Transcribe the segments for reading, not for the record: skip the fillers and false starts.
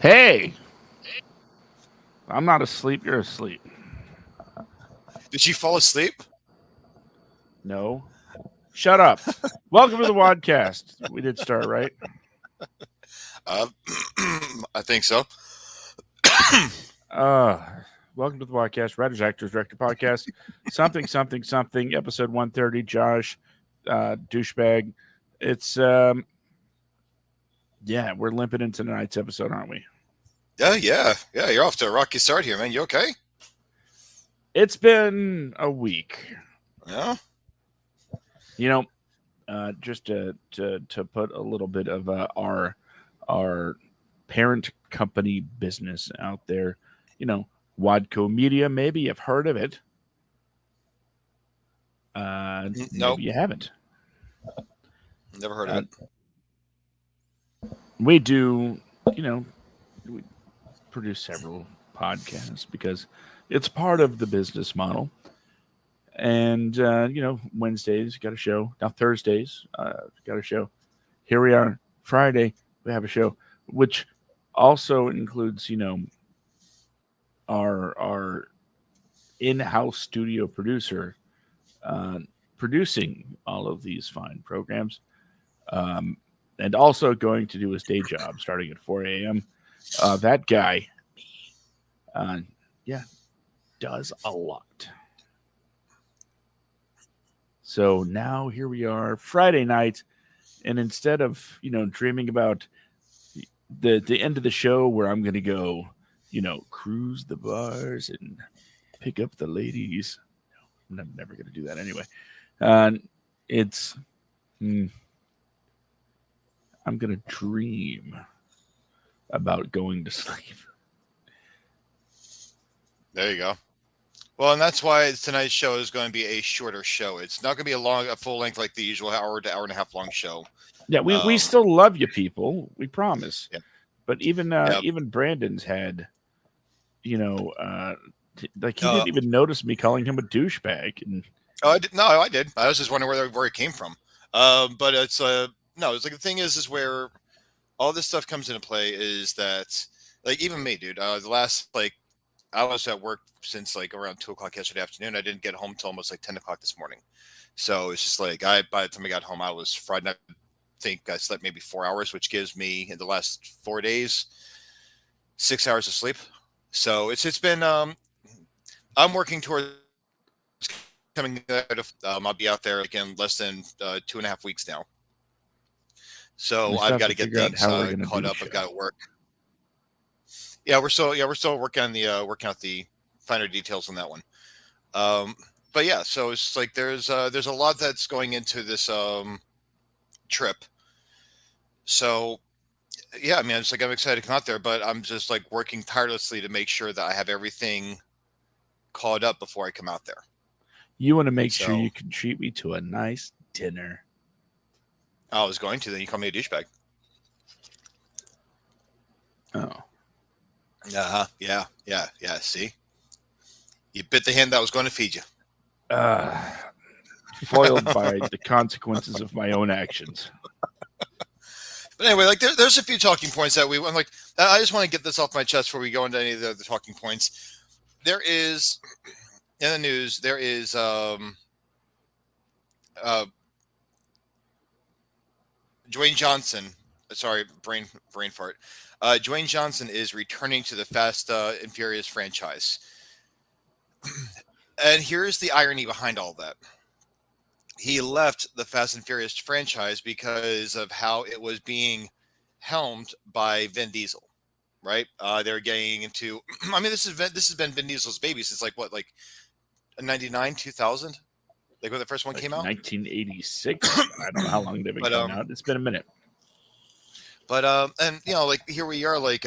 Hey, I'm not asleep. You're asleep. Did she fall asleep? No. Shut up. Welcome to the WADcast. We did start, right? Uh, I think so. Uh, welcome to the WADcast. Writers, Actors, Director Podcast. Something. Episode 130. Josh, douchebag. It's, yeah, we're limping into tonight's episode, aren't we? Yeah. You're off to a rocky start here, man. You okay? It's been a week. Yeah. You know, just to put a little bit of our parent company business out there. You know, Wadco Media. Maybe you've heard of it. Nope. Maybe you haven't. Never heard of Uh, it. we do, you know, we produce several podcasts because it's part of the business model. And Wednesdays got a show. Now Thursdays got a show. Here we are. Friday we have a show, which also includes our in-house studio producer uh, producing all of these fine programs, um, and also going to do his day job starting at 4 a.m. That guy, uh, yeah, does a lot. So now here we are, Friday night, and instead of dreaming about the end of the show where I'm going to go, cruise the bars and pick up the ladies. I'm never going to do that anyway. Uh, it's I'm going to dream about going to sleep. There you go. Well, and that's why tonight's show is going to be a shorter show. It's not going to be a full length like the usual hour to hour and a half long show. Yeah, we still love you people. We promise. Yeah. But even Yeah. even Brandon's had, you know, uh, like he Uh, didn't even notice me calling him a douchebag. And oh, I did. No, I did. I was just wondering where it came from. But it's no. It's like the thing is where all this stuff comes into play is that like even me, dude. The last like I was at work since like around 2 o'clock yesterday afternoon. I didn't get home till almost like 10 o'clock this morning. So it's just like by the time I got home, I was fried. And I think I slept maybe 4 hours, which gives me in the last 4 days 6 hours of sleep. So it's been I'm working towards coming out of I'll be out there again less than 2.5 weeks now. we So still I've have got to to get figure out things how we're going to do caught the up. I've got show. to work. We're still working on the working out the finer details on that one. Um, but yeah, so it's like there's a lot that's going into this trip. So yeah, I mean, it's like I'm excited to come out there, but I'm just like working tirelessly to make sure that I have everything caught up before I come out there. You want to make sure So you can treat me to a nice dinner. I was going to, then you call me a douchebag. Oh, Yeah. See, you bit the hand that was going to feed you. uh, foiled by the consequences of my own actions. But anyway, like there's a few talking points that I'm like, I just want to get this off my chest before we go into any of the talking points. There is in the news, there is uh, Dwayne Johnson. Sorry, brain fart. Dwayne Johnson is returning to the Fast and Furious franchise, and here's the irony behind all that. He left the Fast and Furious franchise because of how it was being helmed by Vin Diesel. Right? They were getting into. I mean, this has been Vin Diesel's baby since like what, like 99, 2000, like when the first one Like came out. 1986. I don't know how long they've been but coming out. It's been a minute. and like here we are, like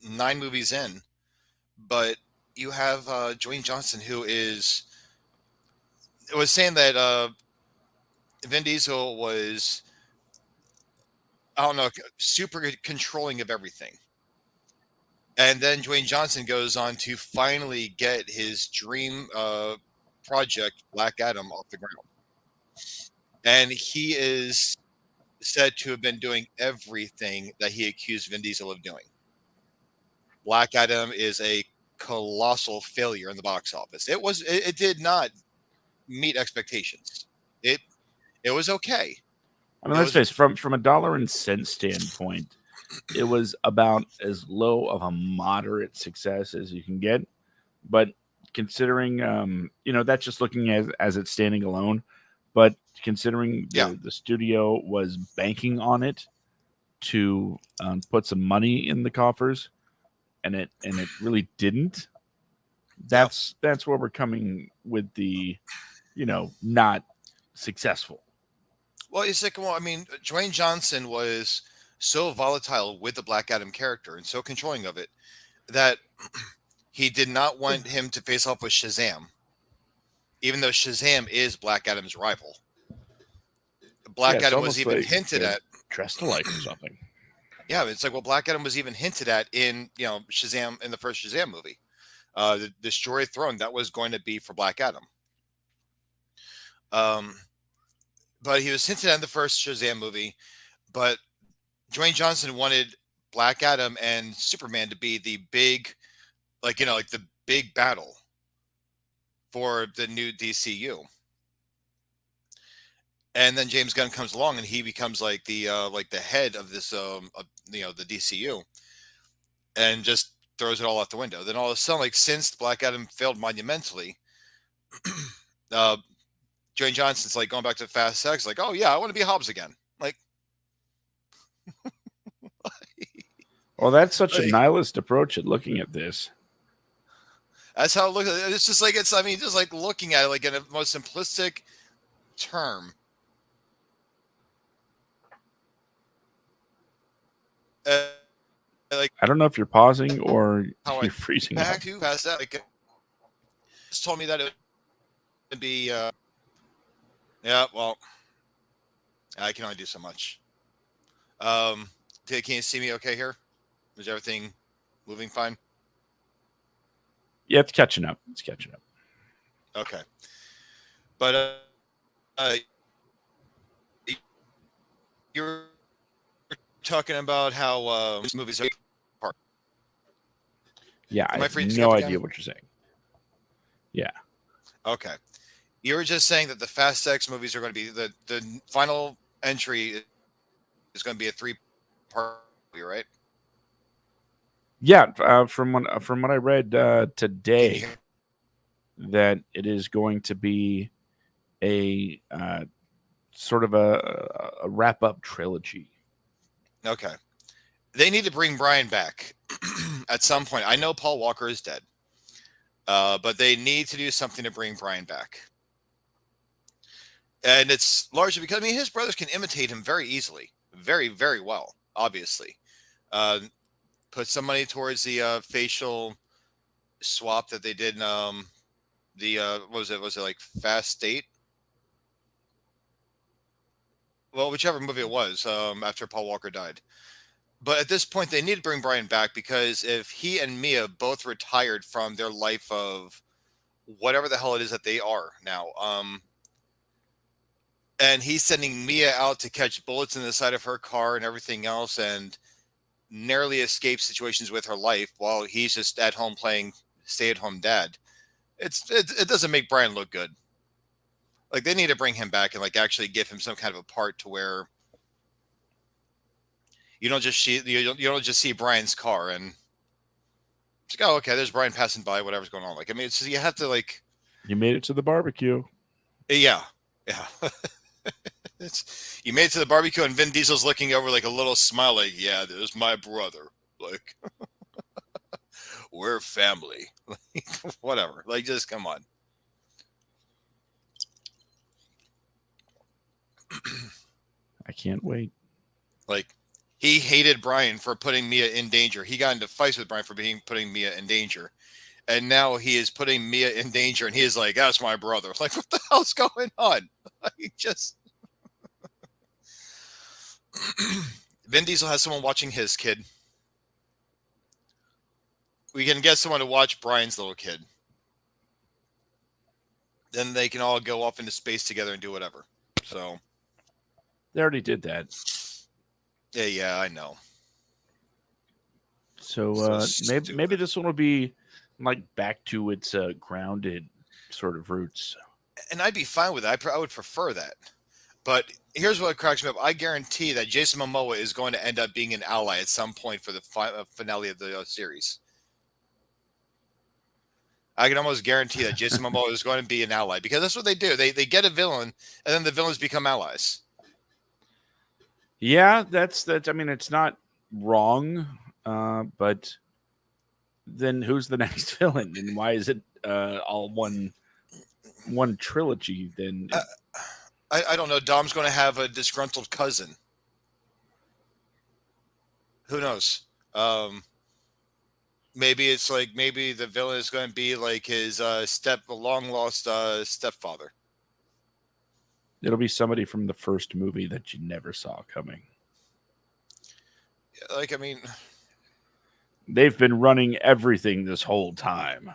9 movies in, but you have Dwayne Johnson who is was saying that Vin Diesel was, I don't know, super controlling of everything. And then Dwayne Johnson goes on to finally get his dream project, Black Adam, off the ground. And he is said to have been doing everything that he accused Vin Diesel of doing. Black Adam is a colossal failure in the box office. It did not meet expectations. It it was okay. I mean, It let's was face it, from a dollar and cent standpoint, it was about as low of a moderate success as you can get. But considering, that's just looking as it's standing alone. But considering yeah. the studio was banking on it to put some money in the coffers, and it really didn't. Yeah. That's where we're coming with the not successful. Well, it's like, well, I mean, Dwayne Johnson was so volatile with the Black Adam character and so controlling of it that he did not want him to face off with Shazam, even though Shazam is Black Adam's rival. Yeah, Black it's Adam was almost even like hinted they're at. dressed alike or something. Yeah, it's like, well, Black Adam was even hinted at in Shazam, in the first Shazam movie. The Destroy Throne, that was going to be for Black Adam. Um, but he was hinted at in the first Shazam movie. But Dwayne Johnson wanted Black Adam and Superman to be the big, like the big battle for the new DCU. And then James Gunn comes along and he becomes like the head of this the DCU, and just throws it all out the window. Then all of a sudden, like, since Black Adam failed monumentally, uh Dwayne Johnson's like going back to Fast Sex, like, oh yeah, I want to be Hobbs again. Well, that's such a Like, nihilist approach at looking at this. that's how it looks. It's just like, I mean, just like looking at it like in a most simplistic term. Uh, like I don't know if you're pausing or how I you're freezing back up. to Fast Sex, like, just told me that it would be yeah, well, I can only do so much. Can you see me okay here? Is everything moving fine? Yeah, it's catching up. It's catching up. Okay. But uh, you were talking about how these movies are apart. Yeah, I Am I have free to skip no idea again? what you're saying. Yeah. Okay. You were just saying that the Fast X movies are going to be the final entry is going to be a three-part movie, right? Yeah, from what I read Can you today, hear? that it is going to be a sort of a wrap up trilogy. Okay. They need to bring Brian back at some point. I know Paul Walker is dead, but they need to do something to bring Brian back. And it's largely because, I mean, his brothers can imitate him very easily, very, very well, obviously. Uh, put some money towards the facial swap that they did in the what was it? Was it like Fast State? Well, whichever movie it was, after Paul Walker died. But at this point, they need to bring Brian back, because if he and Mia both retired from their life of whatever the hell it is that they are now, and he's sending Mia out to catch bullets in the side of her car and everything else, and narrowly escapes situations with her life while he's just at home playing stay-at-home dad. It doesn't make Brian look good. Like, they need to bring him back and like actually give him some kind of a part to where you don't just see Brian's car and it's like, oh, okay, there's Brian passing by, whatever's going on. Like, I mean, it's just, you have to like, You made it to the barbecue. yeah, yeah. You made it to the barbecue and Vin Diesel's looking over like a little smile, like, yeah, there's my brother. Like, we're family. Whatever. Like, just come on. I can't wait. Like, he hated Brian for putting Mia in danger. He got into fights with Brian for putting Mia in danger. And now he is putting Mia in danger, and he is like, that's my brother. Like, what the hell's going on? Like, just Vin Diesel has someone watching his kid. We can get someone to watch Brian's little kid. Then they can all go off into space together and do whatever. So, They already did that. yeah, I know. So So maybe stupid. this one will be like back to its grounded sort of roots. And I'd be fine with that. I would prefer that. But here's what cracks me up. I guarantee that Jason Momoa is going to end up being an ally at some point for the finale of the series. I can almost guarantee that Jason Momoa is going to be an ally because that's what they do. They get a villain, and then the villains become allies. Yeah, that's. I mean, it's not wrong, but then who's the next villain, and why is it all one trilogy? Then I don't know. Dom's going to have a disgruntled cousin. Who knows? Maybe it's like maybe the villain is going to be like his long lost stepfather. it'll be somebody from the first movie that you never saw coming. Like I mean, They've been running everything this whole time.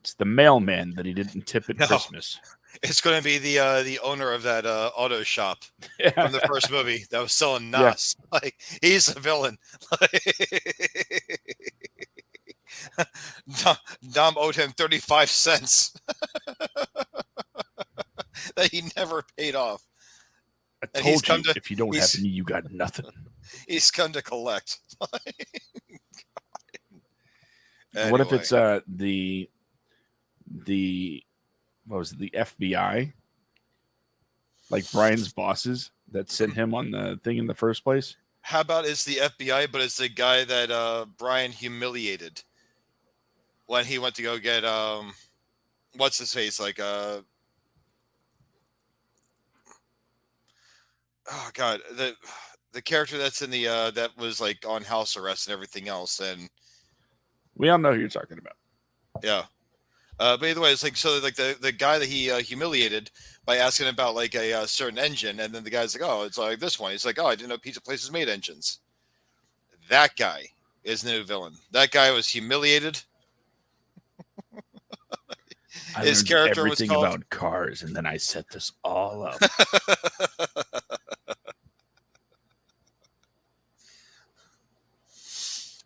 It's the mailman that he didn't tip at no, Christmas. it's going to be the owner of that auto shop from the first movie that was selling Yeah. NAS. Like he's a villain. Dom owed him 35 cents that he never paid off. I And told you, if you don't have me, you got nothing. He's come to collect. Anyway. What if it's the what was it, the FBI? Like Brian's bosses that sent him on the thing in the first place? How about it's the FBI, but it's the guy that Brian humiliated when he went to go get what's his face? Like oh god, the character that's in the that was like on house arrest and everything else, and we all know who you're talking about. Yeah. But either way, it's like so like the guy that he humiliated by asking about like a certain engine, and then the guy's like, "Oh, it's like this one." He's like, "Oh, I didn't know pizza places made engines." That guy is the new villain. That guy was humiliated. His character everything was called about cars, and then I set this all up.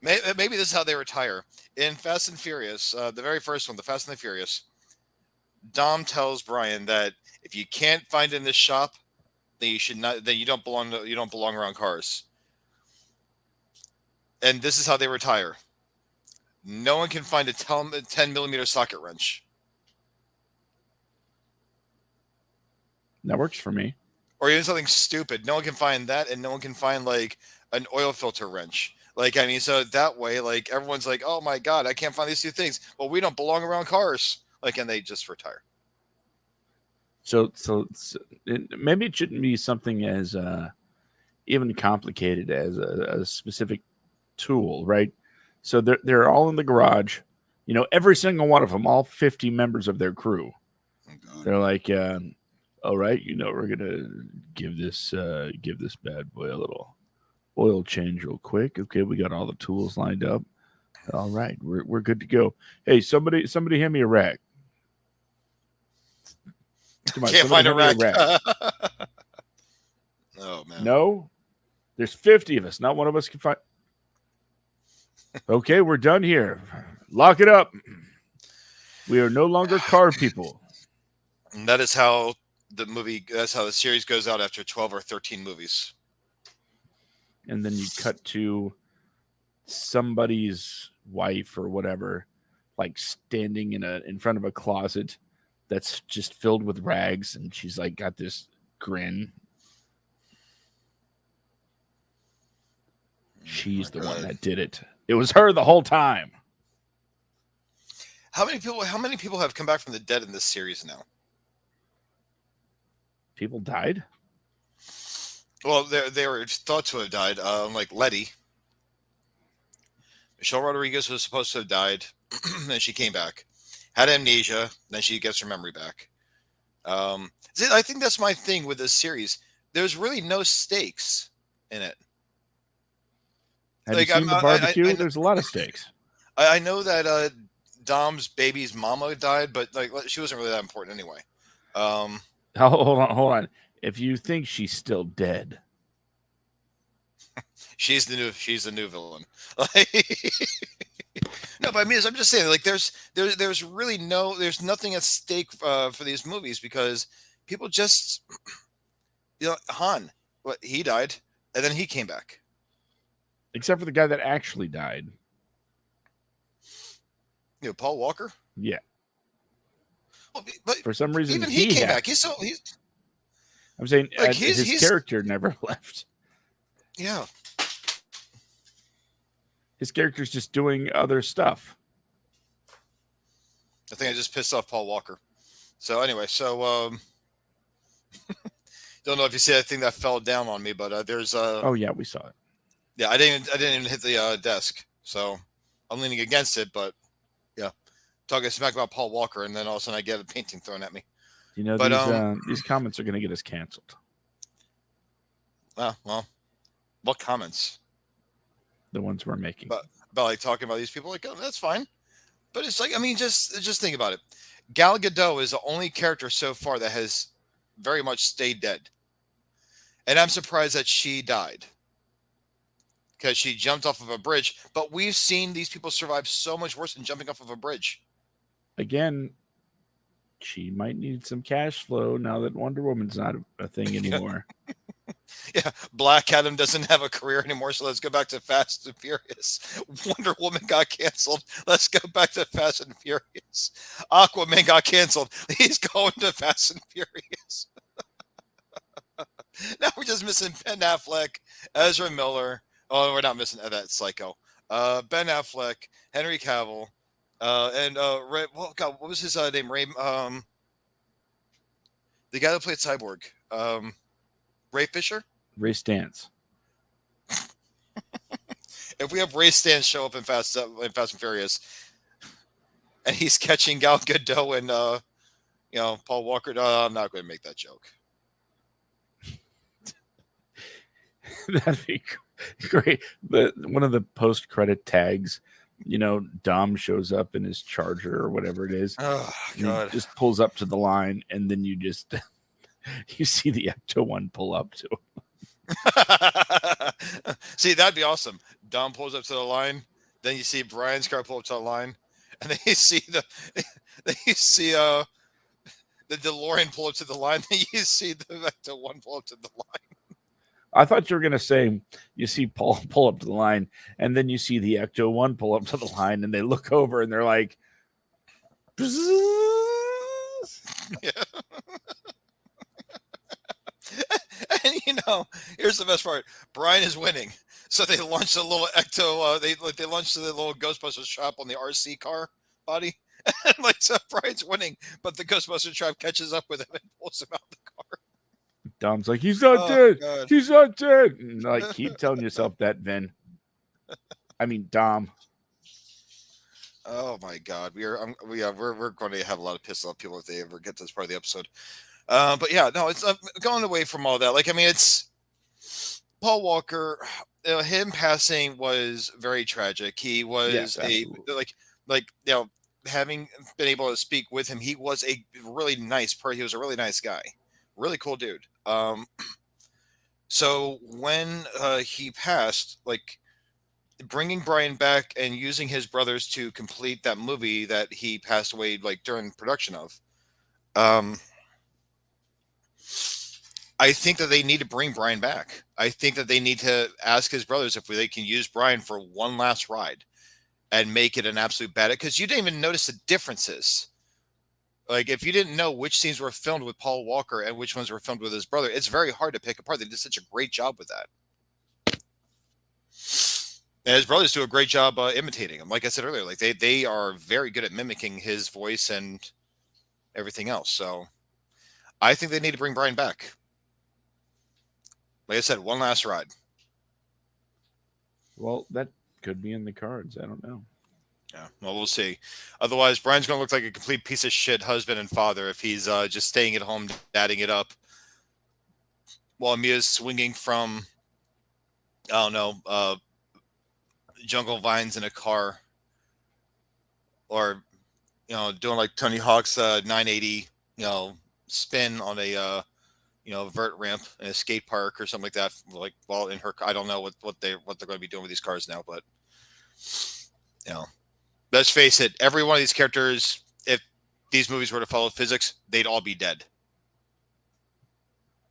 Maybe this is how they retire. In Fast and Furious, the very first one, the Fast and the Furious, Dom tells Brian that if you can't find it in this shop, then you should not. Then you don't belong. You don't belong around cars. And this is how they retire. No one can find a 10 millimeter socket wrench. That works for me. Or even something stupid. No one can find that, and no one can find like an oil filter wrench. Like, I mean, so that way, like, everyone's like, oh my God, I can't find these two things. Well, we don't belong around cars. Like, and they just retire. So maybe it shouldn't be something as even complicated as a specific tool, right? So they're all in the garage. You know, every single one of them, all 50 members of their crew. Oh, they're like, all right, you know, we're gonna give this bad boy a little oil change real quick. Okay, we got all the tools lined up. All right, we're good to go. Hey, somebody hand me a rack. Come on, can't find a rack. Oh man. No, there's 50 of us. Not one of us can find. Okay, we're done here. Lock it up. We are no longer car people. And that is how that's how the series goes out after 12 or 13 movies. And then you cut to somebody's wife or whatever, like standing in front of a closet that's just filled with rags, and she's like got this grin. She's the one that did it. It was her the whole time. How many people have come back from the dead in this series now? People died? Well, they were thought to have died, like Letty. Michelle Rodriguez was supposed to have died, and she came back. Had amnesia, then she gets her memory back. I think that's my thing with this series. There's really no stakes in it. Have you seen the barbecue? There's a lot of stakes. I know that Dom's baby's mama died, but like she wasn't really that important anyway. Hold on. If you think she's still dead, She's the new villain. Like, no, but I mean, I'm just saying, like, there's really there's nothing at stake for these movies because people just, Han, what, he died and then he came back. Except for the guy that actually died. Paul Walker. Yeah. Well, but For some reason, even he he came had. back. He's I'm saying like his he's character never left. yeah. His character's just doing other stuff. I think I just pissed off Paul Walker. So anyway, don't know if you see that thing that fell down on me, but there's Oh yeah, we saw it. yeah, I didn't even hit the desk, so I'm leaning against it, but yeah, talking smack about Paul Walker, and then all of a sudden I get a painting thrown at me. You know, But these comments are going to get us canceled. well, what comments? The ones we're making. About like talking about these people, like, oh, that's fine, but it's like, I mean, just think about it. Gal Gadot is the only character so far that has very much stayed dead, and I'm surprised that she died because she jumped off of a bridge. But we've seen these people survive so much worse than jumping off of a bridge. Again, she might need some cash flow now that Wonder Woman's not a thing anymore. Yeah, Black Adam doesn't have a career anymore, so let's go back to Fast and Furious. Wonder Woman got canceled. Let's go back to Fast and Furious. Aquaman got canceled. He's going to Fast and Furious. Now we're just missing Ben Affleck, Ezra Miller. Oh, we're not missing that psycho. Ben Affleck, Henry Cavill, and Ray. Well, God, what was his name? Ray. The guy that played Cyborg. Ray Fisher. Ray Stantz. If we have Ray Stantz show up in Fast and Furious, and he's catching Gal Gadot and Paul Walker, I'm not going to make that joke. That'd be great. One of the post-credit tags, Dom shows up in his Charger or whatever it is. Oh God! Just pulls up to the line, and then you just you see the Ecto one pull up to him. See, that'd be awesome. Dom pulls up to the line, then you see Brian's car pull up to the line, and then you see the DeLorean pull up to the line, then you see the Ecto one pull up to the line. I thought you were gonna say you see Paul pull up to the line, and then you see the Ecto one pull up to the line, and they look over and they're like, yeah. And here's the best part: Brian is winning, so they launched a little Ecto. They launched the little Ghostbusters trap on the RC car body, and so Brian's winning, but the Ghostbusters trap catches up with him and pulls him out of the car. Dom's like, he's not dead. God. He's not dead. And keep telling yourself that, Vin. I mean, Dom. Oh my God, we're going to have a lot of pissed off people if they ever get to this part of the episode. But yeah, no, it's going away from all that. Like, I mean, it's Paul Walker. Him passing was very tragic. He was having been able to speak with him, he was a really nice person. He was a really nice guy, really cool dude. So when he passed, like, bringing Brian back and using his brothers to complete that movie that he passed away like during production of, I think that they need to bring Brian back. I think that they need to ask his brothers if they can use Brian for one last ride and make it an absolute badass. Because you didn't even notice the differences. Like, if you didn't know which scenes were filmed with Paul Walker and which ones were filmed with his brother, it's very hard to pick apart. They did such a great job with that. And his brothers do a great job imitating him. Like I said earlier, like they are very good at mimicking his voice and everything else. So I think they need to bring Brian back. Like I said, one last ride. Well, that could be in the cards. I don't know. Yeah, well, we'll see. Otherwise, Brian's going to look like a complete piece of shit husband and father if he's just staying at home, dadding it up, while Mia's swinging from, I don't know, jungle vines in a car, or doing like Tony Hawk's 980 spin on a vert ramp in a skate park or something like that. Like, well, in her, I don't know what they're going to be doing with these cars now, but you know, let's face it, every one of these characters, if these movies were to follow physics, they'd all be dead.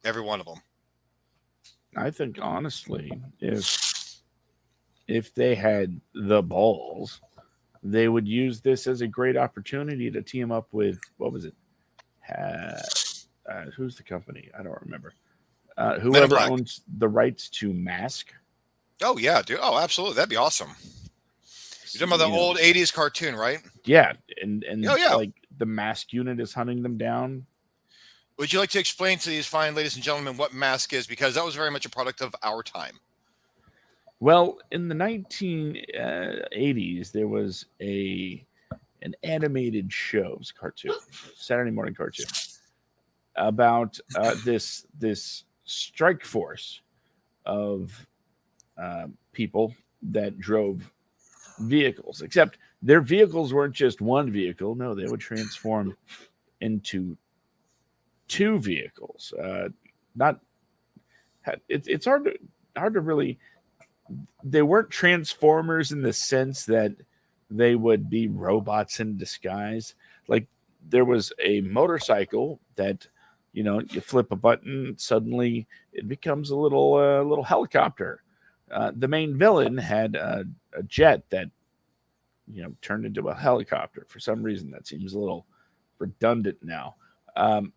Every one of them. I think honestly, if they had the balls, they would use this as a great opportunity to team up with what was it? Who's the company? I don't remember. Men in Whoever Black. owns the rights to Mask. Oh yeah, dude. Oh, absolutely. That'd be awesome. You're talking about the You know, old '80s cartoon, right? yeah, and Oh yeah. like the Mask unit is hunting them down. Would you like to explain to these fine ladies and gentlemen what Mask is? Because that was very much a product of our time. Well, in the 1980s, there was an animated shows cartoon, Saturday morning cartoon, about this strike force of people that drove vehicles. Except their vehicles weren't just one vehicle. No, they would transform into two vehicles. Not it's hard to really. They weren't transformers in the sense that they would be robots in disguise. Like there was a motorcycle that you flip a button, suddenly it becomes a little helicopter. The main villain had a jet that turned into a helicopter. For some reason, that seems a little redundant now. Um,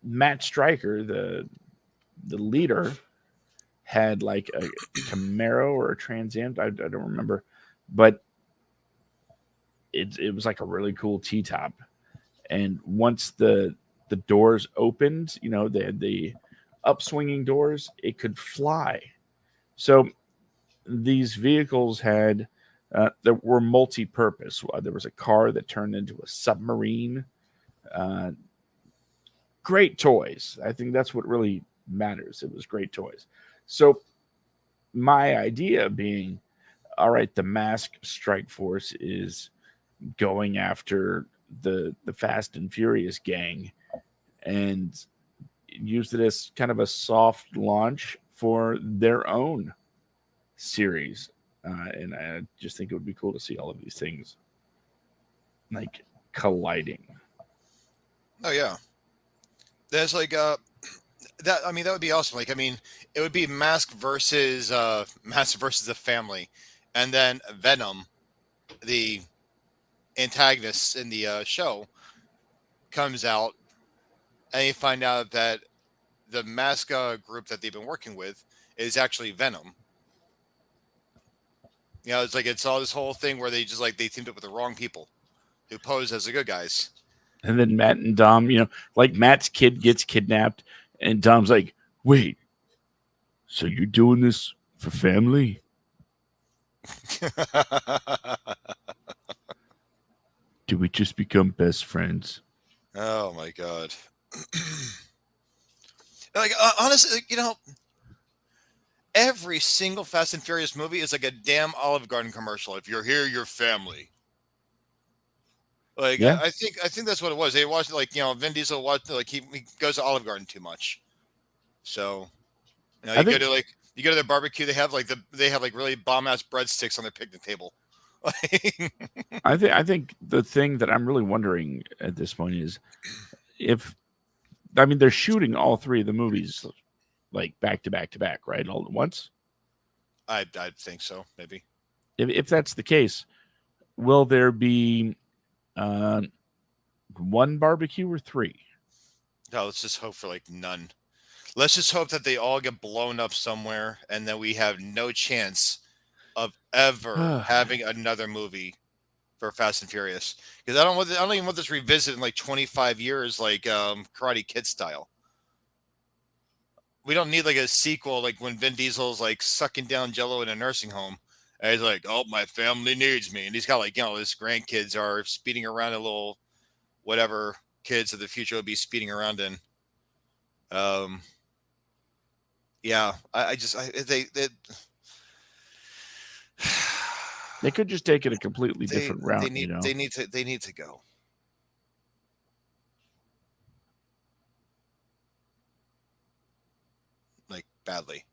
Matt Stryker, the leader, had like a Camaro or a Trans Am. I don't remember, but it was like a really cool T top. And once the doors opened, they had the upswinging doors. It could fly. So these vehicles had that were multi-purpose. There was a car that turned into a submarine. Uh, Great toys. I think that's what really matters. It was great toys. So my idea being, all right, the Mask Strike Force is going after the Fast and Furious gang, and used it as kind of a soft launch for their own series. And I just think it would be cool to see all of these things like colliding. Oh yeah. There's like that. I mean, that would be awesome. Like, I mean, it would be Mask versus the family, and then Venom, the antagonist in the show, comes out, and you find out that the Mask group that they've been working with is actually Venom. It's like it's all this whole thing where they just like they teamed up with the wrong people who pose as the good guys. And then Matt and Dom, like Matt's kid gets kidnapped, and Dom's like, wait, so you're doing this for family? Do we just become best friends? Oh my god. Like honestly, every single Fast and Furious movie is like a damn Olive Garden commercial. If you're here, you're family. Like Yeah, I think that's what it was. They watched like Vin Diesel watched like he goes to Olive Garden too much. So I you go think to their barbecue. They have like really bomb ass breadsticks on their picnic table. I think the thing that I'm really wondering at this point is if I mean they're shooting all three of the movies like back to back to back, right, all at once. I think so, maybe. If that's the case, will there be uh, one barbecue or three? No, let's just hope for like none. Let's just hope that they all get blown up somewhere, and then we have no chance of ever having another movie for Fast and Furious. Because I don't even want this revisited in like 25 years, like Karate Kid style. We don't need like a sequel, like when Vin Diesel's like sucking down Jello in a nursing home, and he's like, "Oh, my family needs me," and he's got like his grandkids are speeding around a little whatever kids of the future will be speeding around in. Um, yeah, I just they They could just take it a completely they different they route, need they need to go. badly.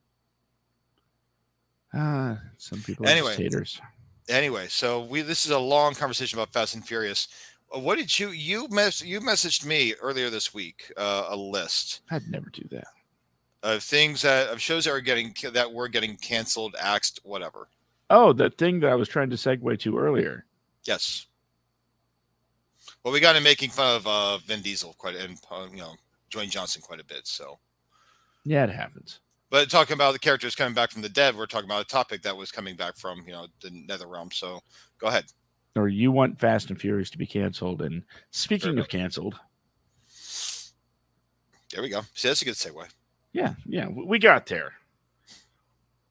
Some people are just Anyway, haters. so we this is a long conversation about Fast and Furious. What did you messaged me earlier this week a list I'd never do that. of of shows that were getting canceled, axed, whatever. Oh, that thing that I was trying to segue to earlier. Yes. Well, we got him making fun of Vin Diesel and Dwayne Johnson quite a bit. So, Yeah, it happens. but talking about the characters coming back from the dead, we're talking about a topic that was coming back from the Nether Realm. So, go ahead. Or you want Fast and Furious to be canceled. And Very speaking of much. canceled, There we go. See, that's a good segue. yeah, we got there.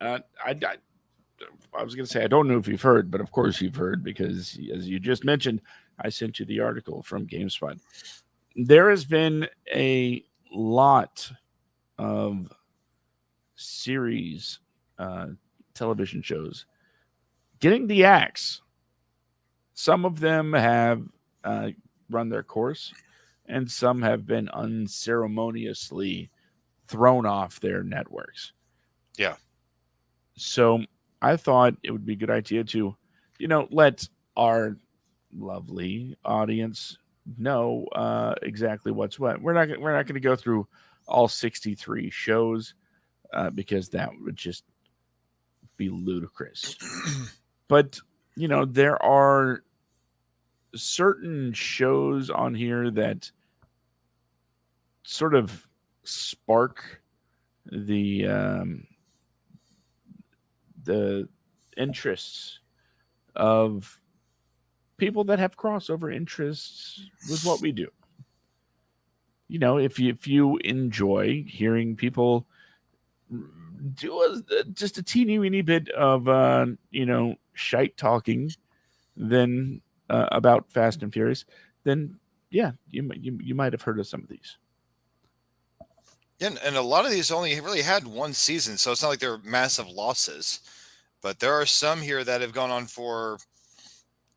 I was going to say, I don't know if you've heard, but of course you've heard because, as you just mentioned, I sent you the article from GameSpot. There has been a lot of series, television shows getting the axe. Some of them have run their course, and some have been unceremoniously thrown off their networks. Yeah. So I thought it would be a good idea to, let our lovely audience know exactly what's what. We're not going to go through all 63 shows because that would just be ludicrous. But there are certain shows on here that sort of spark the the interests of people that have crossover interests with what we do. If you enjoy hearing people do just a teeny weeny bit of shite talking, then about Fast and Furious, then yeah, you might have heard of some of these. Yeah, and a lot of these only really had one season, so it's not like they're massive losses. But there are some here that have gone on for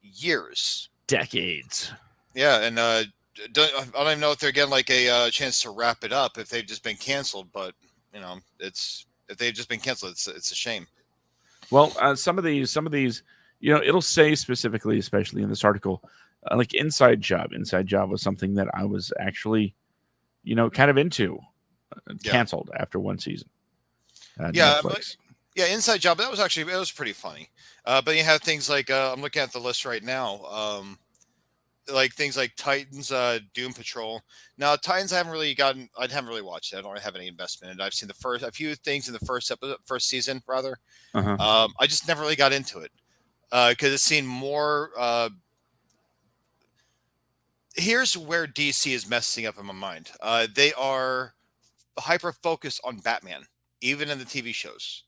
years. Decades. Yeah, and I don't even know if they're getting like a chance to wrap it up if they've just been canceled. But it's if they've just been canceled, it's a shame. Well, some of these, it'll say specifically, especially in this article, like Inside Job. Inside Job was something that I was actually, kind of into. Yeah, Canceled after one season. yeah, but Netflix. yeah. Inside Job that was pretty funny. But you have things like I'm looking at the list right now. Like things like Titans, Doom Patrol. Now Titans, I haven't really watched it. I don't really have any investment in it. I've seen a few things in the first season rather. Uh-huh. I just never really got into it because it's seen more. Here's where DC is messing up in my mind. They are hyper focused on Batman, even in the TV shows,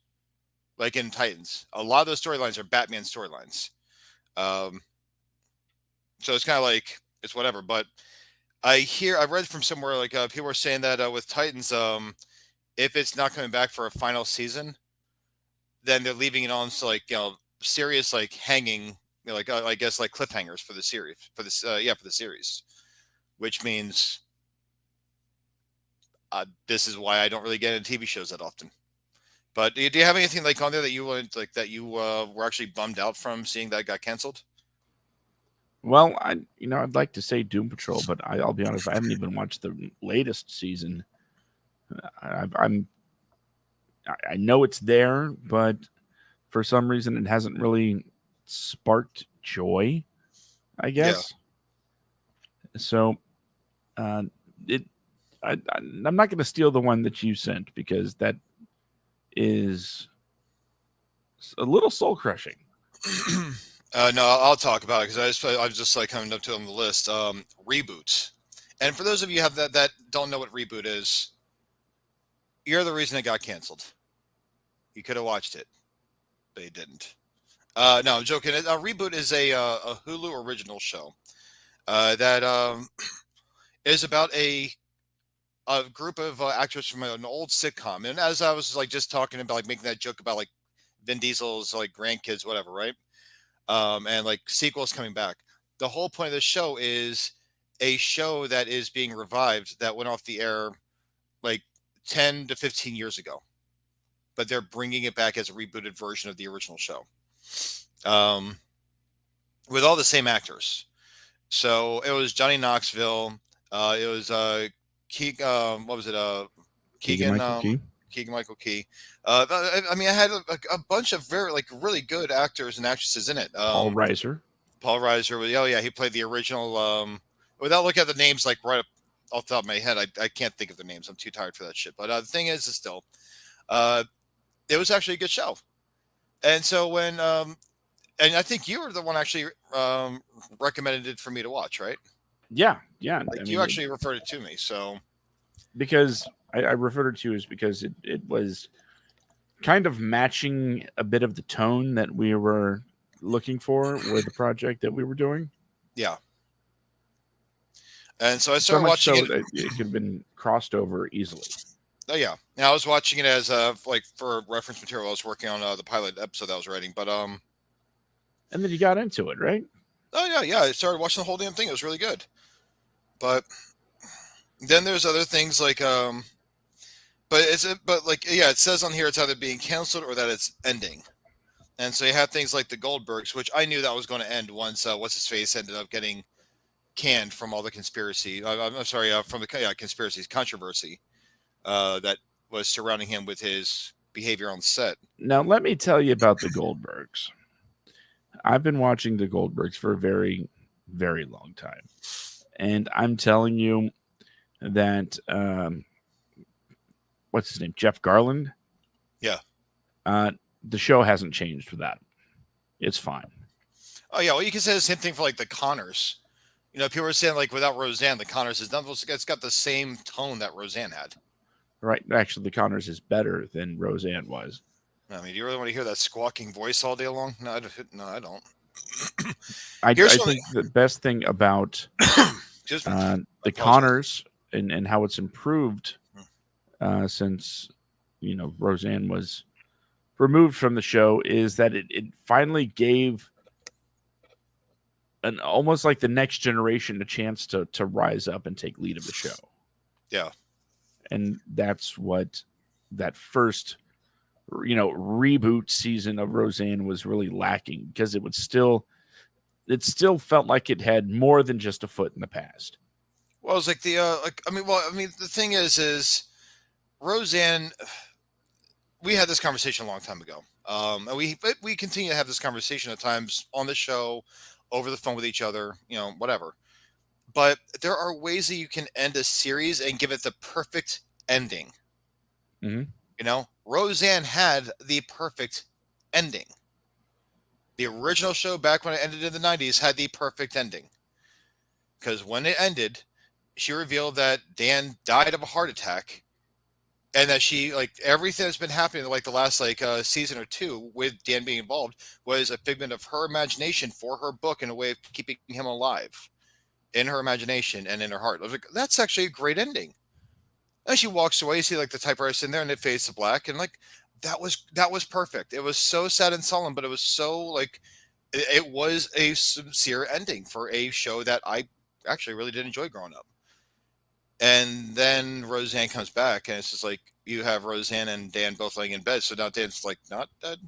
like in Titans. A lot of those storylines are Batman storylines. Um, so it's kind of like it's whatever. But I read from somewhere like people were saying that with Titans, if it's not coming back for a final season, then they're leaving it on to like serious like hanging, like I guess like cliffhangers for the series for the series, which means this is why I don't really get into TV shows that often. But do you have anything like on there that you went like that you were actually bummed out from seeing that got canceled? Well, I'd like to say Doom Patrol, but I'll be honest, I haven't even watched the latest season. I'm I know it's there, but for some reason it hasn't really sparked joy, I Yeah. guess. So, uh, it I'm not going to steal the one that you sent because that is a little soul crushing. No, I'll talk about it because I was just like coming up to it on the list. Reboots, and for those of you that don't know what reboot is, you're the reason it got canceled. You could have watched it, but you didn't. No, I'm joking. A reboot is a Hulu original show that is about a group of actors from an old sitcom. And as I was like just talking about, like making that joke about like Vin Diesel's like grandkids, whatever, right? And like sequels coming back. The whole point of the show is a show that is being revived that went off the air like 10 to 15 years ago. but they're bringing it back as a rebooted version of the original show, um, with all the same actors. So it was Johnny Knoxville. It was what was it? Keegan Keegan Michael Key, Keegan Michael Key. I mean, I had a bunch of very like really good actors and actresses in it. Paul Reiser. Paul Reiser was, oh yeah, he played the original. Without looking at the names like right up off the top of my head, I can't think of the names. I'm too tired for that shit. But the thing is still, uh, it was actually a good show. And so when and I think you were the one actually recommended it for me to watch, right? Yeah, yeah. I Like you mean, actually referred it to me. So because I referred to you is because it was kind of matching a bit of the tone that we were looking for with the project that we were doing. yeah. And so I So started much watching so it. that it could have been crossed over easily. Oh yeah. Now I was watching it as like for reference material. I was working on the pilot episode that I was writing. But And then you got into it, right? oh yeah. I started watching the whole damn thing. It was really good. But then there's other things like but like yeah, it says on here it's either being canceled or that it's ending. And so you have things like the Goldbergs, which I knew that was going to end once what's his face ended up getting canned from all the conspiracy. I'm sorry, from the conspiracies controversy that was surrounding him with his behavior on set. Now, let me tell you about the Goldbergs. I've been watching the Goldbergs for a very, very long time. And I'm telling you that, what's his name? Jeff Garland? Yeah. The show hasn't changed with that. It's fine. Oh yeah, well you can say the same thing for like the Connors. You know, people are saying like without Roseanne, the Connors is nothing. It's got the same tone that Roseanne had. Right. Actually, the Connors is better than Roseanne was. I mean, do you really want to hear that squawking voice all day long? No, I don't. I Here's think the best thing about excuse me. the Connors and how it's improved since, Roseanne was removed from the show is that it finally gave an almost like the next generation a chance to rise up and take lead of the show. Yeah. And that's what that first reboot season of Roseanne was really lacking, because it still felt like it had more than just a foot in the past. Well, it's like the thing is Roseanne. We had this conversation a long time ago, and we continue to have this conversation at times on the show, over the phone with each other, whatever. But there are ways that you can end a series and give it the perfect ending. Mm-hmm. Roseanne had the perfect ending. The original show back when it ended in the 90s had the perfect ending. Because when it ended, she revealed that Dan died of a heart attack, and that she, like, everything that's been happening like the last season or two with Dan being involved was a figment of her imagination for her book, and a way of keeping him alive in her imagination and in her heart. I was like, that's actually a great ending. And she walks away, you see like the typewriter sitting there, and it fades to black, and like that was perfect. It was so sad and solemn, but it was so like it was a sincere ending for a show that I actually really did enjoy growing up. And then Roseanne comes back, and it's just like you have Roseanne and Dan both laying in bed. So now Dan's like not dead.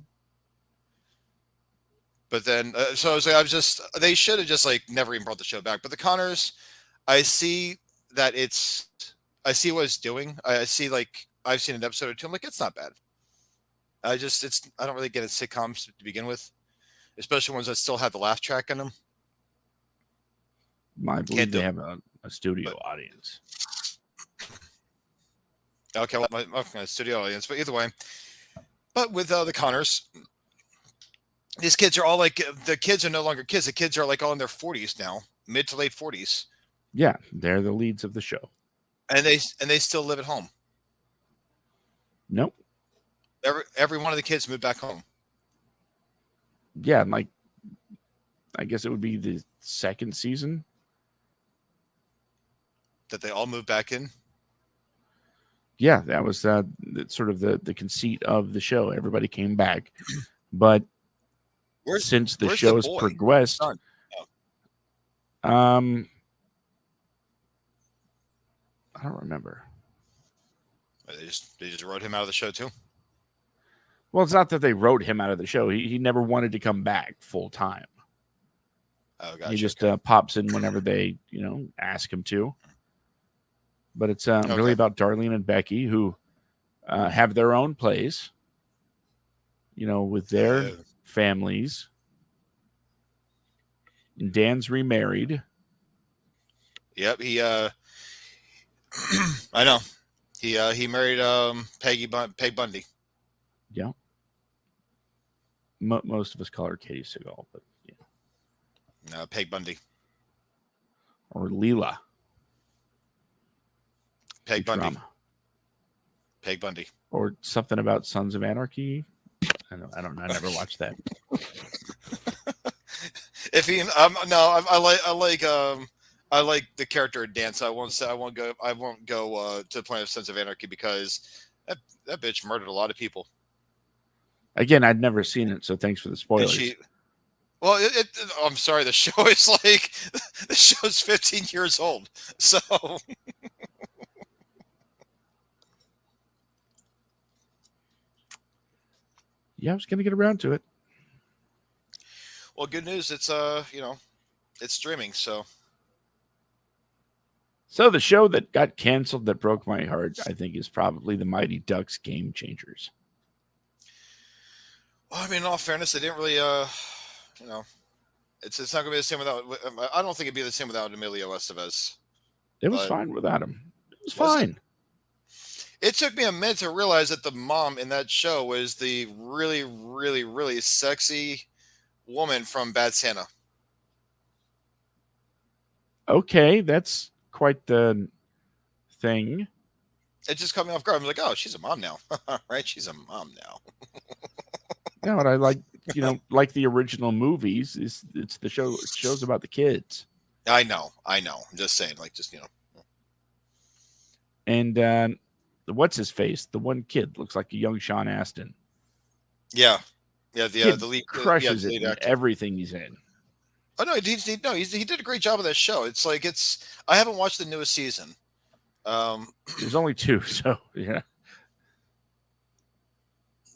But then, so they should have just like never even brought the show back. But the Connors, I see that I see what it's doing. I see, like, I've seen an episode or two. I'm like, it's not bad. I don't really get it sitcoms to begin with, especially ones that still have the laugh track in them. I believe they have a studio audience. Okay, well, my studio audience, but either way. But with the Connors, these kids are all like, the kids are no longer kids. The kids are like all in their 40s now, mid to late 40s. Yeah, they're the leads of the show. And they still live at home. Nope. Every one of the kids moved back home. Yeah, like I guess it would be the second season that they all moved back in. Yeah, that was sort of the conceit of the show. Everybody came back, but since the show has progressed, I don't remember. They just wrote him out of the show too. Well, it's not that they wrote him out of the show. He never wanted to come back full time. Oh, He gotcha. just Okay. pops in whenever they, ask him to. But it's really Okay. about Darlene and Becky, who have their own place, with their Uh, families. Dan's remarried. yep. I know. He married Peg Bundy. Yeah. Most of us call her Katie Seagal, but yeah. Peg Bundy. Or Leela Peg Bundy. Futurama. Peg Bundy. Or something about Sons of Anarchy. I don't know. I never watched that. If he no, I like the character of Dan. So I won't go to the Planet of Sons of Anarchy because that bitch murdered a lot of people. Again, I'd never seen it, so thanks for the And spoilers. I'm sorry. The show is like the show's 15 years old. So yeah, I was gonna get around to it. well, good news. It's it's streaming. So the show that got canceled that broke my heart, I think, is probably the Mighty Ducks Game Changers. Well, I mean, in all fairness, they didn't really you know, it's not gonna be the same without. I don't think it'd be the same without Emilio Estevez. It was But fine without him. It was was it? fine. It took me a minute to realize that the mom in that show was the really, really, really sexy woman from Bad Santa. Okay, that's quite the thing. It just caught me off guard. I'm like, oh, she's a mom now, right? She's a mom now. No, and I like, like the original movies. It's the shows about the kids. I know. I'm just saying, like, just And what's his face? The one kid looks like a young Sean Astin. yeah, Kid the lead, crushes the it lead in actor. everything he's in. Oh no, he did a great job of that show. It's like I haven't watched the newest season. There's only two, so yeah.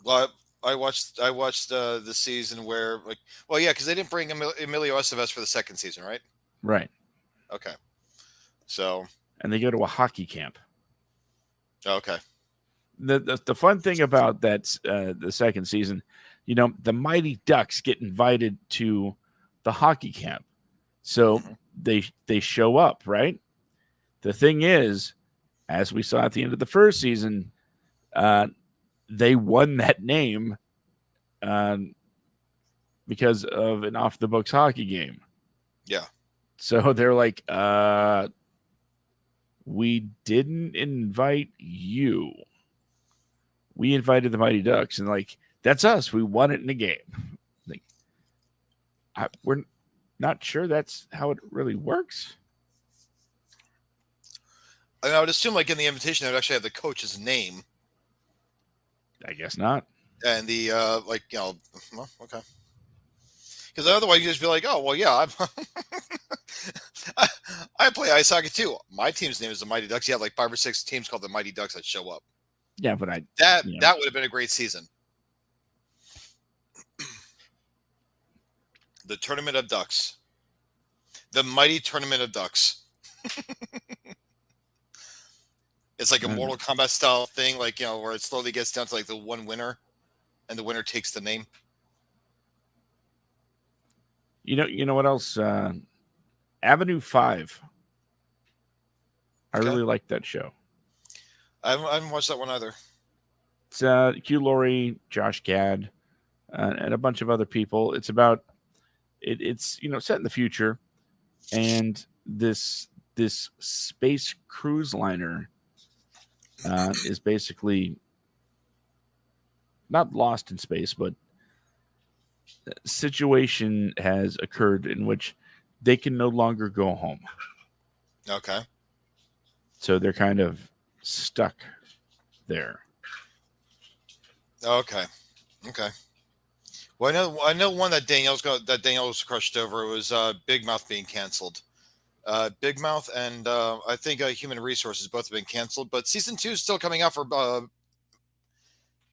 Well, I watched the season where well, yeah, because they didn't bring Emilio Estevez for the second season, right? Right. Okay, so And they go to a hockey camp. okay, The fun thing about that the second season, the Mighty Ducks get invited to the hockey camp, so they show up, right? The thing is, as we saw at the end of the first season, they won that name because of an off the books hockey game. yeah. So they're like, we didn't invite you. We invited the Mighty Ducks, and like, that's us. We won it in the game. Like, we're not sure that's how it really works. I would assume, like in the invitation, they would actually have the coach's name I guess not. and the well, okay. Because otherwise, you just be like, oh well, yeah, I, I play ice hockey too. My team's name is the Mighty Ducks. You have like 5 or 6 teams called the Mighty Ducks that show up. Yeah, but That would have been a great season. The Tournament of Ducks. The Mighty Tournament of Ducks. It's like a Mortal Kombat style thing, like, where it slowly gets down to like the one winner, and the winner takes the name. You know what else? Avenue 5. I really like that show. I haven't watched that one either. It's Hugh Laurie, Josh Gad, and a bunch of other people. It's about it's set in the future, and this space cruise liner is basically not lost in space, but a situation has occurred in which they can no longer go home. Okay. So they're kind of stuck there. Okay. Well, I know one that Danielle was crushed over. It was Big Mouth being canceled. Big Mouth and I think Human Resources both have been canceled, but season 2 is still coming out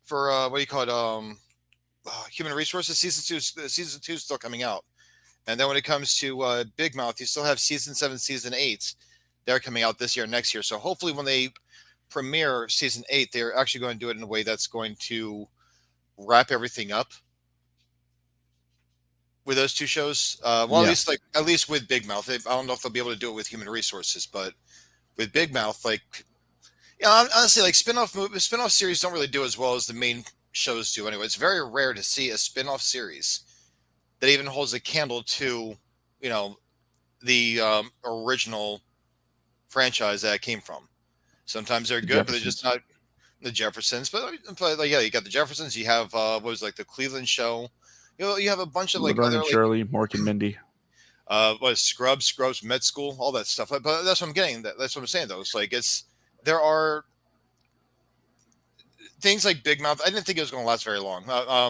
for what do you call it? Human Resources season two is still coming out. And then when it comes to Big Mouth, you still have season 7, season 8. They're coming out this year, next year. So hopefully, when they premiere season 8, they're actually going to do it in a way that's going to wrap everything up with those two shows. Well, Yeah, at least with Big Mouth. I don't know if they'll be able to do it with Human Resources, but with Big Mouth, like, yeah, honestly, like spinoff series don't really do as well as the main shows do. Anyway, it's very rare to see a spinoff series that even holds a candle to, you know, the original franchise that it came from. Sometimes they're the good, but they're just Jeffersons, not the Jeffersons. But like, yeah, you got the Jeffersons. You have what was like the Cleveland Show. You have a bunch of like Laverne other and like Shirley, Mork and Mindy. what is Scrubs, Med School, all that stuff. But that's what I'm getting. That's what I'm saying though. It's like there are things like Big Mouth. I didn't think it was going to last very long.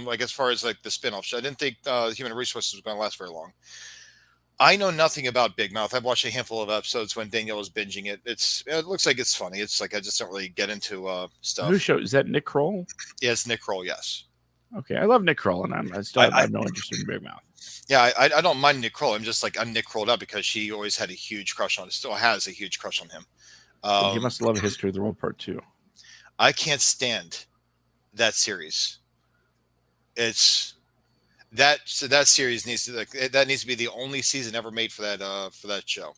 Like as far as like the spinoff show, I didn't think Human Resources was going to last very long. I know nothing about Big Mouth. I've watched a handful of episodes when Danielle was binging it. It looks like it's funny. It's like I just don't really get into Who stuff. show is that? Nick Kroll. Yeah, it's Nick Kroll. Yes. Okay, I love Nick Kroll, and I still I, I I have no interest in Big Mouth. yeah, I don't mind Nick Kroll. I'm Nick Krolled up because she always had a huge crush on. Still has a huge crush on him. Well, he must love History of the World Part 2. I can't stand that series. It's that series needs to that needs to be the only season ever made for that show.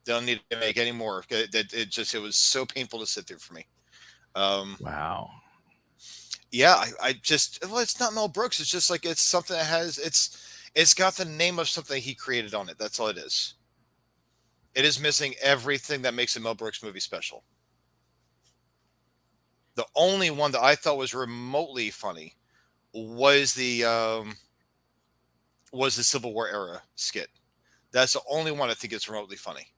They don't need to make any more. It was so painful to sit through for me. Wow. Yeah, I just well, it's not Mel Brooks. It's just like it's something that has it's got the name of something he created on it. That's all it is. It is missing everything that makes a Mel Brooks movie special. The only one that I thought was remotely funny was the Civil War era skit. That's the only one I think is remotely funny.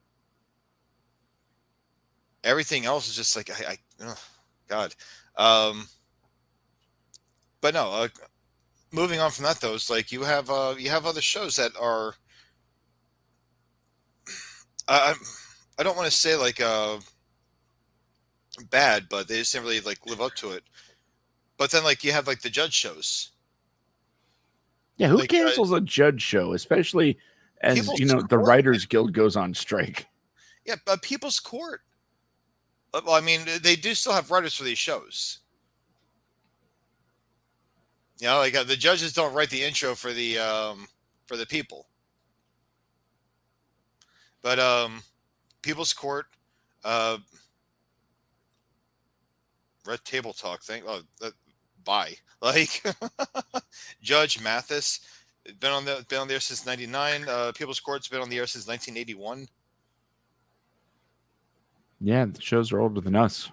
Everything else is just like oh, God. Um, but no, moving on from that though, it's like you have other shows that are I I don't want to say like bad, but they just didn't really like live up to it. But then like you have like the judge shows, Yeah, who like cancels a judge show, especially as People's the Court. Writers Guild goes on strike? Yeah, but People's Court. Well, I mean, they do still have writers for these shows. You know, like the judges don't write the intro for the people, but People's Court, uh, Red Table Talk thing. Oh, bye. Like Judge Mathis, been on the air since '99. People's Court's been on the air since 1981. Yeah, the shows are older than us.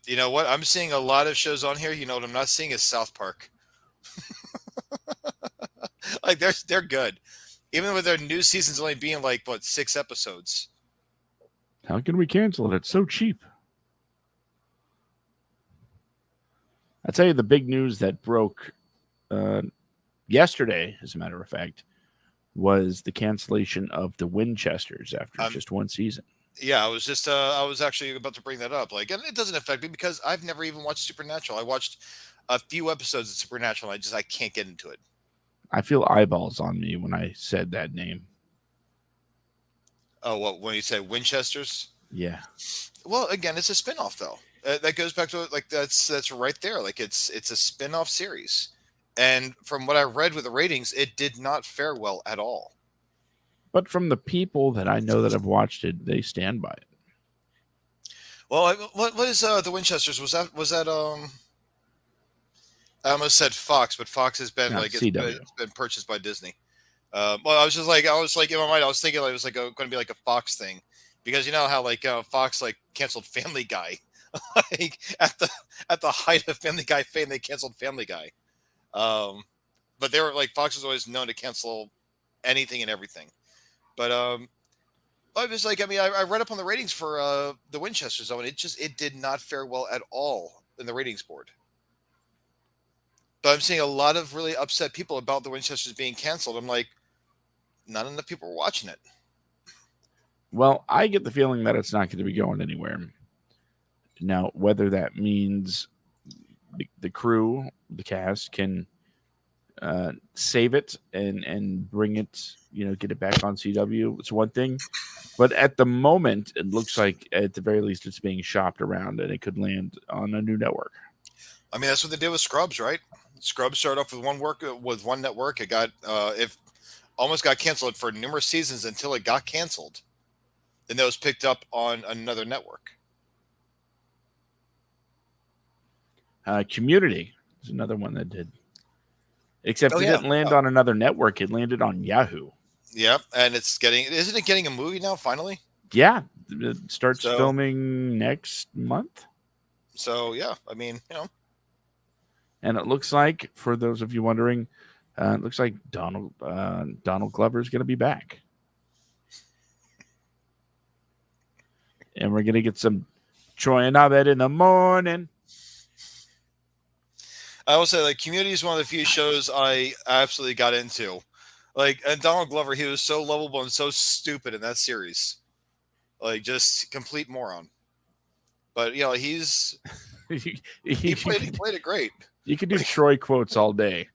You know what? I'm seeing a lot of shows on here. You know what I'm not seeing is South Park. Like they're good, even with their new seasons only being like what 6 episodes. How can we cancel it? It's so cheap. I'll tell you the big news that broke yesterday, as a matter of fact, was the cancellation of the Winchesters after just one season. Yeah, I was actually about to bring that up. Like, and it doesn't affect me because I've never even watched Supernatural. I watched a few episodes of Supernatural. And I can't get into it. I feel eyeballs on me when I said that name. Oh, well, when you say Winchesters? Yeah. Well, again, it's a spinoff though. That goes back to like that's right there. Like it's a spinoff series, and from what I read with the ratings, it did not fare well at all. But from the people that I know that have watched it, they stand by it. Well, what is the Winchesters? Was that I almost said Fox, but Fox has been No, like CW. it's been purchased by Disney. Well, I was like in my mind, I was thinking like, it was like going to be like a Fox thing, because you know how like Fox like canceled Family Guy, like at the height of Family Guy fame, they canceled Family Guy. But they were like Fox was always known to cancel anything and everything. But I was like, I mean, I read up on the ratings for the Winchester Zone. It did not fare well at all in the ratings board. But I'm seeing a lot of really upset people about the Winchesters being canceled. I'm like, not enough people are watching it. Well, I get the feeling that it's not going to be going anywhere. Now, whether that means the crew, the cast can save it and bring it, get it back on CW. It's one thing, but at the moment, it looks like at the very least it's being shopped around and it could land on a new network. I mean, that's what they did with Scrubs, right? Scrubs started off with one network. It got if almost got canceled for numerous seasons until it got canceled. Then it was picked up on another network. Community is another one that did, except Oh it yeah, didn't land on another network. It landed on Yahoo. yeah, and isn't it getting a movie now finally? Yeah, it starts So filming next month. so yeah, I mean, And it looks like, for those of you wondering, it looks like Donald Glover is going to be back, and we're going to get some Troy and Abed in the morning. I will say like Community is one of the few shows I absolutely got into. Like, and Donald Glover, he was so lovable and so stupid in that series, like just complete moron. But he's he played it great. You could do Troy quotes all day.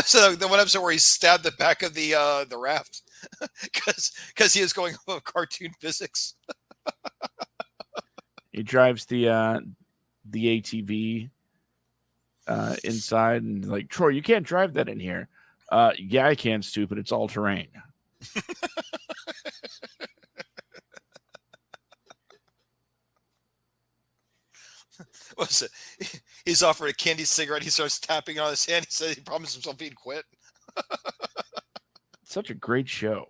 So the one episode where he stabbed the back of the raft because he was going off of cartoon physics. He drives the ATV inside, and like, Troy, you can't drive that in here. Yeah, I can, stupid. It's all terrain. What's it? He's offered a candy cigarette. He starts tapping on his hand. He says he promised himself he'd quit. Such a great show.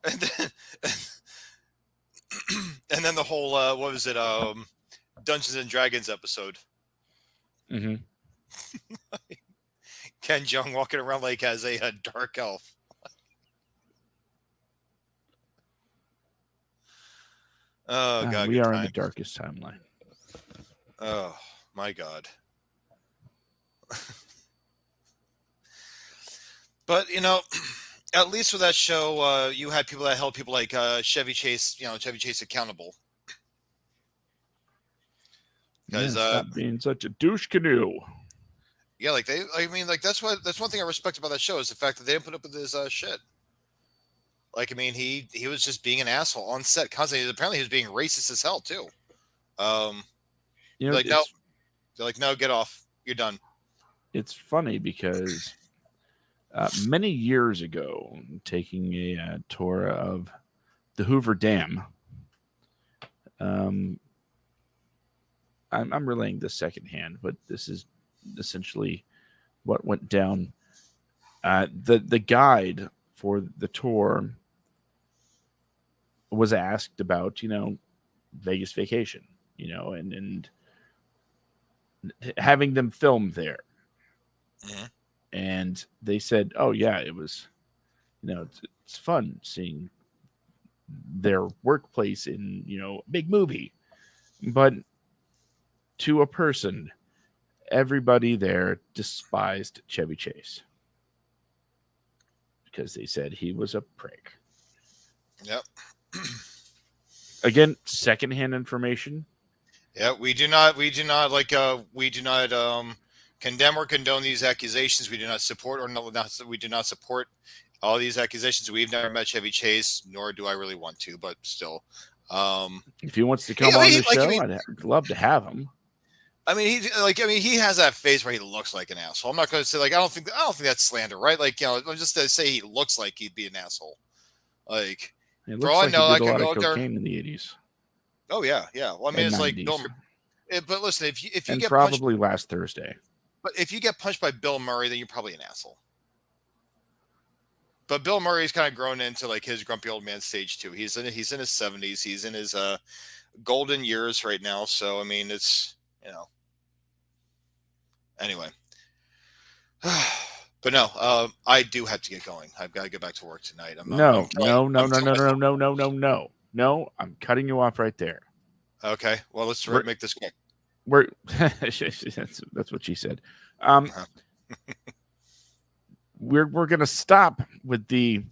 And then, and then the whole what was it? Dungeons and Dragons episode. Mm-hmm. Ken Jeong walking around like as a dark elf. Oh God, we are time. in the darkest timeline. Oh my God. But at least with that show, you had people that held people like Chevy Chase, Chevy Chase accountable. Because stop being such a douche canoe. Yeah, like that's one thing I respect about that show is the fact that they didn't put up with his shit. Like, I mean, he was just being an asshole on set constantly. Apparently, he was being racist as hell too. Like, no, they're like, no, get off. You're done. It's funny because many years ago, taking a tour of the Hoover Dam, I'm relaying this secondhand, but this is essentially what went down. The guide for the tour was asked about, Vegas vacation, and having them film there. Mm-hmm. And they said, oh yeah, it was, it's fun seeing their workplace in, a big movie. But to a person, everybody there despised Chevy Chase because they said he was a prick. Yep. Again, secondhand information. Yeah, we do not condemn or condone these accusations. We do not support we do not support all these accusations. We've never met Chevy Chase, nor do I really want to, but still. If he wants to come on the show, I'd love to have him. I mean, he has that face where he looks like an asshole. I'm not going to say I don't think that's slander, right? Like, I'm just going to say he looks like he'd be an asshole. Like, it looks like he did a lot of cocaine in the 80s. Oh yeah. Well, I mean, it's 90s. Like Bill. But listen, if you get probably last Thursday. But if you get punched by Bill Murray, then you're probably an asshole. But Bill Murray's kind of grown into like his grumpy old man stage too. He's in his 70s. He's in his golden years right now. So I mean, it's Anyway. But no, I do have to get going. I've got to get back to work tonight. No. I'm cutting you off right there. Okay. Well, let's make this quick. That's what she said. We're gonna stop with the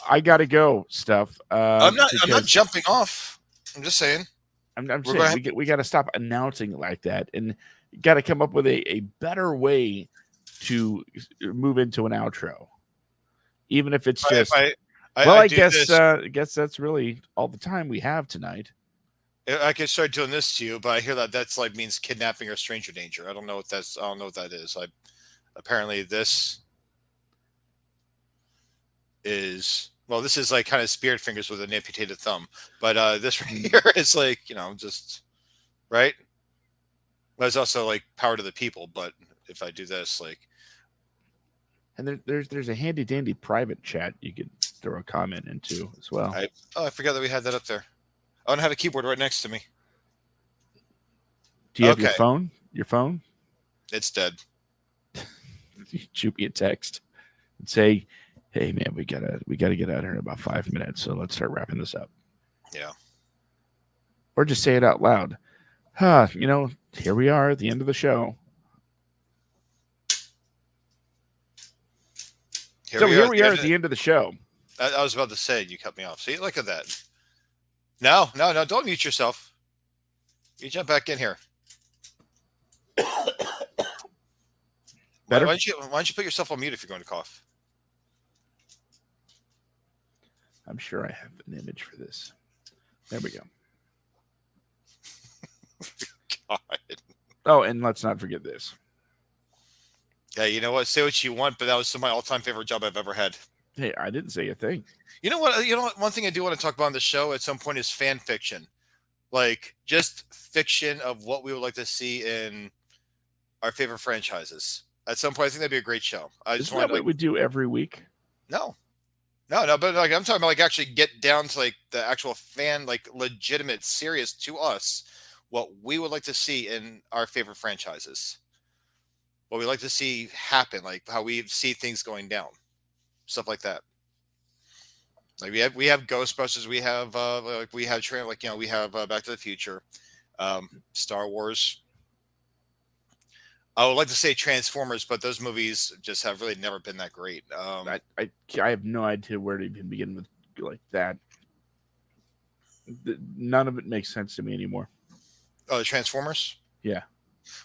I gotta go stuff. I'm not jumping off. I'm just saying. I'm We're saying going we got to stop announcing it like that, and got to come up with a better way to move into an outro, even if it's if just. Well, I do this. I guess that's really all the time we have tonight. I could start doing this to you, but I hear that that's like means kidnapping or stranger danger. I don't know what that's. I don't know what that is. I apparently this is well. This is like kind of spirit fingers with an amputated thumb, but this right here is like just right. But it's also like power to the people. But if I do this, like And there's a handy dandy private chat you could throw a comment into as well. I forgot that we had that up there. Oh, and I have a keyboard right next to me. Do you have your Okay, phone? Your phone? it's dead. Shoot me a text and say, "Hey man, we gotta get out here in about 5 minutes. So let's start wrapping this up." Yeah. Or just say it out loud. Here we are at the end of the show. Here we are at the end of the show. I was about to say you cut me off. See, look at that. No, don't mute yourself. You jump back in here. Better? Why don't you put yourself on mute if you're going to cough? I'm sure I have an image for this. There we go. God. Oh, and let's not forget this. Yeah, you know what? Say what you want, but that was my all-time favorite job I've ever had. Hey, I didn't say a thing. You know what? One thing I do want to talk about on the show at some point is fan fiction, like just fiction of what we would like to see in our favorite franchises. At some point, I think that'd be a great show. I just Isn't want that what we do every week? no, but like I'm talking about like actually get down to like the actual fan, like legitimate, serious to us, what we would like to see in our favorite franchises, what we like to see happen, like how we see things going down, stuff like that. Like we have Ghostbusters, we have we have we have Back to the Future, Star Wars. I would like to say Transformers, but those movies just have really never been that great. I have no idea where to even begin with like that. None of it makes sense to me anymore. Oh, the Transformers? Yeah.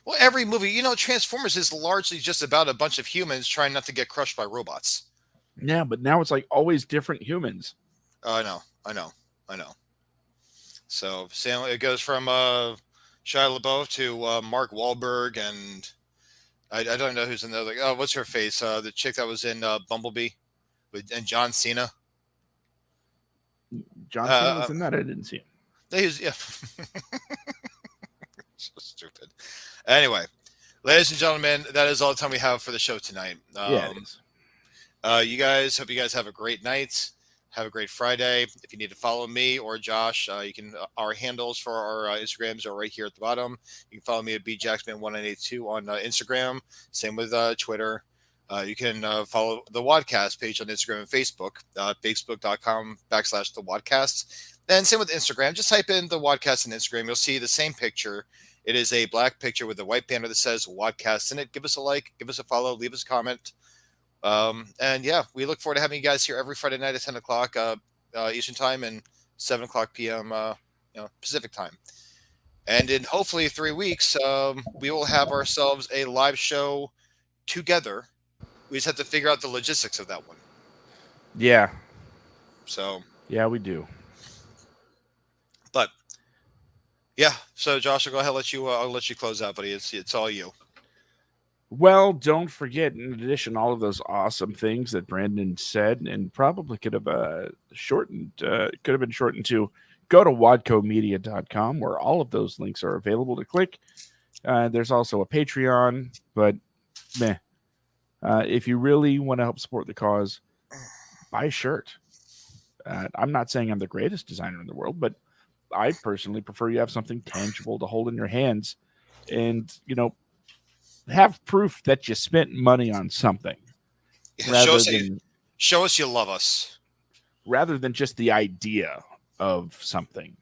Well, every movie, Transformers is largely just about a bunch of humans trying not to get crushed by robots. Yeah, but now it's like always different humans. I know. So it goes from Shia LaBeouf to Mark Wahlberg, and I don't know who's in there. Like, oh, what's her face? The chick that was in Bumblebee, and John Cena. John Cena was in that. I didn't see him. Yeah. So stupid. Anyway, ladies and gentlemen, that is all the time we have for the show tonight. Yeah, it is. You guys, hope you guys have a great night. Have a great Friday. If you need to follow me or Josh, you can. Our handles for our Instagrams are right here at the bottom. You can follow me at bjacksman1982 on Instagram. Same with Twitter. You can follow the WADcast page on Instagram and Facebook. Facebook.com/the WADcast. And same with Instagram. Just type in the WADcast on Instagram. You'll see the same picture. It is a black picture with a white banner that says WADcast in it. Give us a like, give us a follow, leave us a comment. And yeah, we look forward to having you guys here every Friday night at 10 o'clock Eastern time and 7 o'clock p.m. Pacific time. And in hopefully 3 weeks, we will have ourselves a live show together. We just have to figure out the logistics of that one. Yeah. So. Yeah, we do. But. Yeah. So Josh, I'll go ahead and I'll let you close out, buddy. It's all you. Well, don't forget, in addition, all of those awesome things that Brandon said, and probably could have been shortened to, go to wadcomedia.com, where all of those links are available to click. There's also a Patreon, but if you really want to help support the cause, buy a shirt. I'm not saying I'm the greatest designer in the world, but I personally prefer you have something tangible to hold in your hands and, have proof that you spent money on something. Show us you love us. Rather than just the idea of something.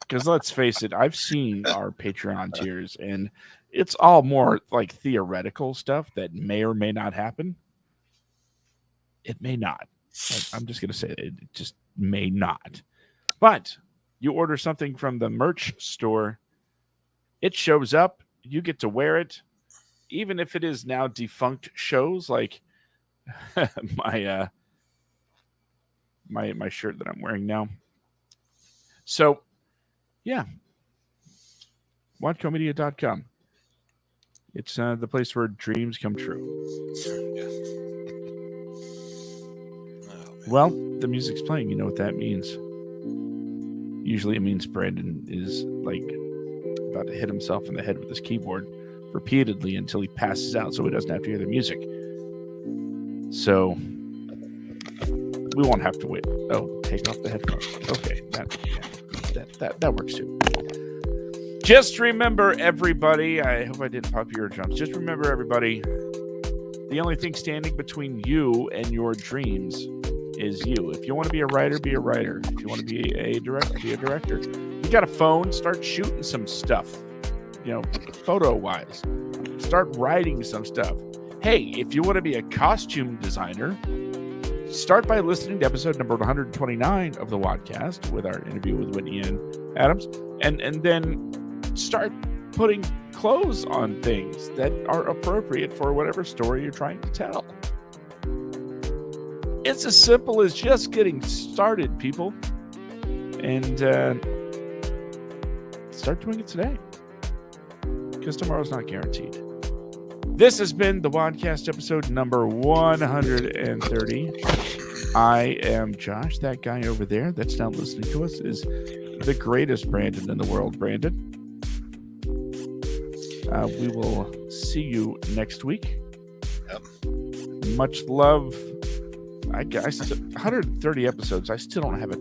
Because let's face it, I've seen our Patreon tiers, and it's all more like theoretical stuff that may or may not happen. It may not. I'm just going to say it just may not. But you order something from the merch store, it shows up, you get to wear it, even if it is now defunct shows like my my shirt that I'm wearing now. So, yeah, WADcomedia.com. It's the place where dreams come true. Well, the music's playing. You know what that means. Usually it means Brandon is like about to hit himself in the head with his keyboard repeatedly until he passes out so he doesn't have to hear the music. So we won't have to wait. Oh, take off the headphones. Okay, that works too. Just remember, everybody, I hope I didn't pop your eardrums. Just remember, everybody, the only thing standing between you and your dreams is you. If you want to be a writer, be a writer. If you want to be a director, be a director. You got a phone, start shooting some stuff, photo-wise. Start writing some stuff. Hey, if you want to be a costume designer, start by listening to episode number 129 of the WADcast with our interview with Whitney and Adams, and then start putting clothes on things that are appropriate for whatever story you're trying to tell. It's as simple as just getting started, people. And start doing it today, because tomorrow's not guaranteed. This has been the WADcast episode number 130. I am Josh. That guy over there that's now listening to us is the greatest Brandon in the world, Brandon. We will see you next week. Yep. Much love. I 130 episodes. I still don't have a